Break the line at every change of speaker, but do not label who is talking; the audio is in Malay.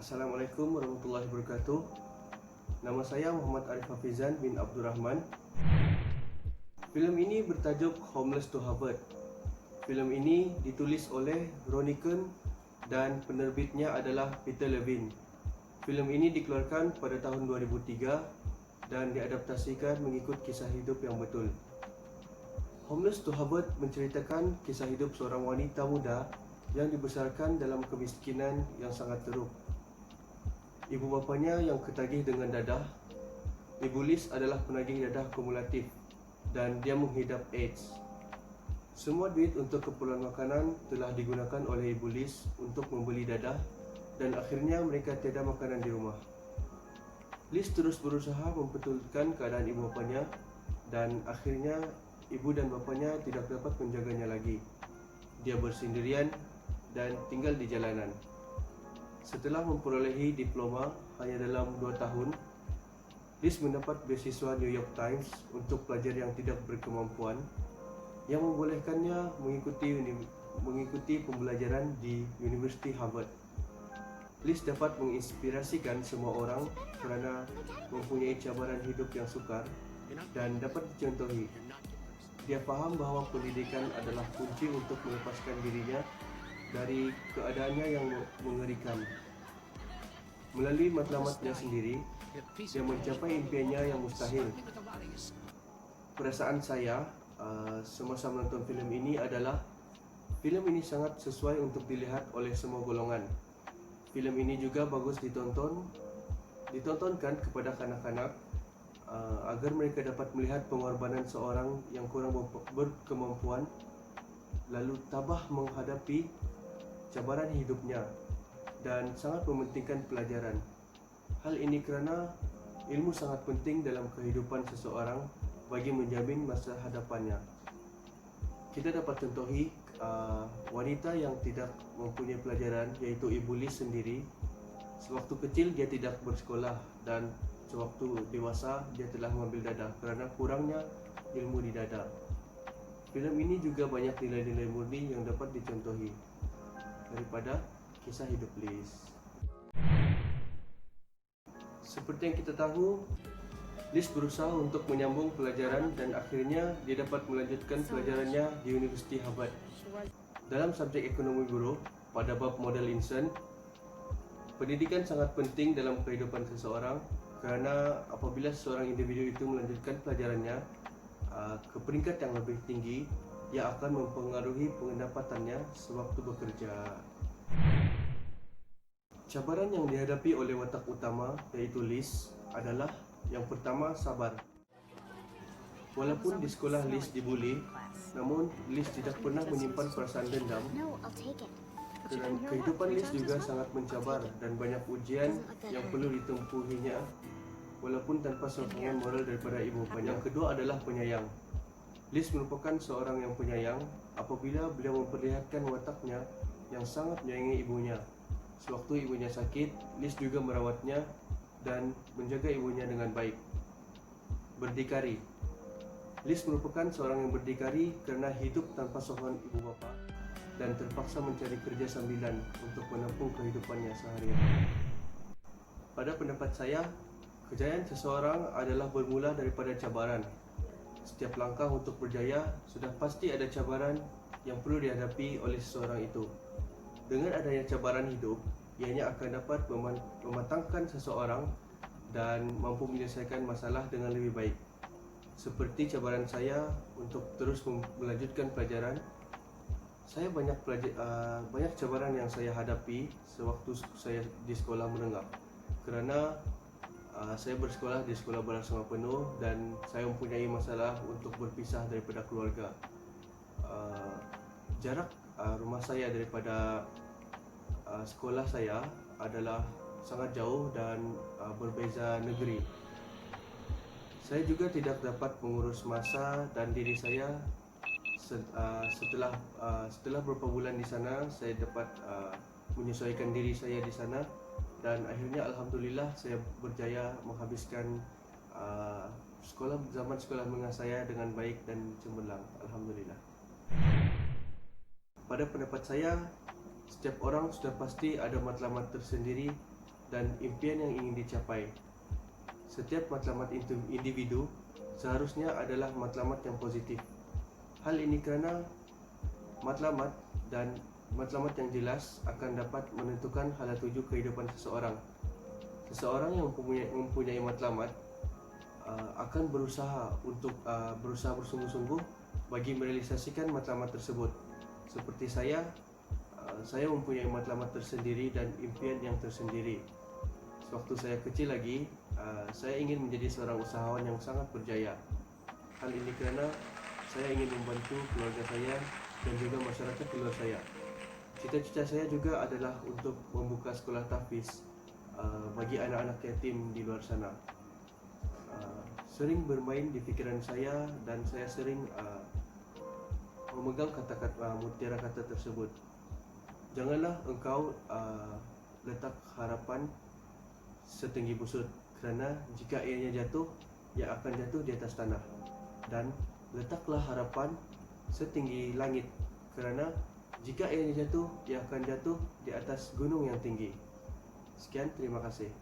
Assalamualaikum warahmatullahi wabarakatuh. Nama saya Muhammad Arif Hafizan bin Abdurrahman. Filem ini bertajuk Homeless to Harvard. Filem ini ditulis oleh Ronnie Cohn dan penerbitnya adalah Peter Levine. Filem ini dikeluarkan pada tahun 2003 dan diadaptasikan mengikut kisah hidup yang betul. Homeless to Harvard menceritakan kisah hidup seorang wanita muda yang dibesarkan dalam kemiskinan yang sangat teruk. Ibu bapanya yang ketagih dengan dadah. Ibu Liz adalah penagih dadah kumulatif dan dia menghidap AIDS. Semua duit untuk keperluan makanan telah digunakan oleh Ibu Liz untuk membeli dadah dan akhirnya mereka tiada makanan di rumah. Liz terus berusaha membetulkan keadaan ibu bapanya dan akhirnya ibu dan bapanya tidak dapat menjaganya lagi. Dia bersendirian dan tinggal di jalanan. Setelah memperolehi diploma hanya dalam 2 tahun, Liz mendapat beasiswa New York Times untuk pelajar yang tidak berkemampuan yang membolehkannya mengikuti pembelajaran di University Harvard. Liz dapat menginspirasikan semua orang kerana mempunyai cabaran hidup yang sukar dan dapat dicontohi. Dia faham bahawa pendidikan adalah kunci untuk melepaskan dirinya dari keadaannya yang mengerikan. Melalui matlamatnya sendiri, dia mencapai impiannya yang mustahil. Perasaan saya semasa menonton filem ini adalah filem ini sangat sesuai untuk dilihat oleh semua golongan. Filem ini juga bagus ditontonkan kepada kanak-kanak agar mereka dapat melihat pengorbanan seorang yang kurang berkemampuan lalu tabah menghadapi cabaran hidupnya dan sangat mementingkan pelajaran. Hal ini kerana ilmu sangat penting dalam kehidupan seseorang bagi menjamin masa hadapannya. Kita dapat contohi wanita yang tidak mempunyai pelajaran, iaitu Ibu Liz sendiri. Sewaktu kecil dia tidak bersekolah dan sewaktu dewasa dia telah mengambil dadah kerana kurangnya ilmu di dadah. Filem ini juga banyak nilai-nilai murni yang dapat dicontohi daripada kisah hidup Liz. Seperti yang kita tahu, Liz berusaha untuk menyambung pelajaran dan akhirnya dia dapat melanjutkan pelajarannya di University Harvard. Dalam subjek ekonomi buruh pada bab model Inson, pendidikan sangat penting dalam kehidupan seseorang kerana apabila seorang individu itu melanjutkan pelajarannya ke peringkat yang lebih tinggi, ia akan mempengaruhi pendapatannya sewaktu bekerja. Cabaran yang dihadapi oleh watak utama, iaitu Liz, adalah yang pertama, sabar. Walaupun di sekolah Liz dibuli, namun Liz tidak pernah menyimpan perasaan dendam. Dan kehidupan Liz juga sangat mencabar dan banyak ujian yang perlu ditempuhinya walaupun tanpa sokongan moral daripada ibu bapanya. Yang kedua adalah penyayang. Liz merupakan seorang yang penyayang apabila beliau memperlihatkan wataknya yang sangat menyayangi ibunya. Sewaktu ibunya sakit, Liz juga merawatnya dan menjaga ibunya dengan baik. Berdikari. Liz merupakan seorang yang berdikari kerana hidup tanpa sokongan ibu bapa dan terpaksa mencari kerja sambilan untuk menempuh kehidupannya seharian. Pada pendapat saya, kejayaan seseorang adalah bermula daripada cabaran. Setiap langkah untuk berjaya sudah pasti ada cabaran yang perlu dihadapi oleh seseorang itu. Dengan adanya cabaran hidup, ianya akan dapat mematangkan seseorang dan mampu menyelesaikan masalah dengan lebih baik. Seperti cabaran saya untuk terus melanjutkan pelajaran, saya banyak cabaran yang saya hadapi sewaktu saya di sekolah menengah. Kerana saya bersekolah di sekolah bersama penuh dan saya mempunyai masalah untuk berpisah daripada keluarga. Jarak rumah saya daripada sekolah saya adalah sangat jauh dan berbeza negeri. Saya juga tidak dapat mengurus masa dan diri saya. Setelah beberapa bulan di sana, saya dapat menyesuaikan diri saya di sana dan akhirnya alhamdulillah saya berjaya menghabiskan zaman sekolah menengah saya dengan baik dan cemerlang, alhamdulillah. Pada pendapat saya, setiap orang sudah pasti ada matlamat tersendiri dan impian yang ingin dicapai. Setiap matlamat individu seharusnya adalah matlamat yang positif. Hal ini kerana matlamat yang jelas akan dapat menentukan hala tuju kehidupan seseorang. Seseorang yang mempunyai matlamat akan berusaha bersungguh-sungguh bagi merealisasikan matlamat tersebut. Seperti saya mempunyai matlamat tersendiri dan impian yang tersendiri. Sewaktu saya kecil lagi, saya ingin menjadi seorang usahawan yang sangat berjaya. Hal ini kerana saya ingin membantu keluarga saya dan juga masyarakat di luar saya. Cita-cita saya juga adalah untuk membuka sekolah tahfiz bagi anak-anak yatim di luar sana. Sering bermain di fikiran saya dan saya sering memegang mutiara kata tersebut. Janganlah engkau letak harapan setinggi busut, kerana jika ianya jatuh, ia akan jatuh di atas tanah. Dan letaklah harapan setinggi langit, kerana jika ianya jatuh, ia akan jatuh di atas gunung yang tinggi. Sekian, terima kasih.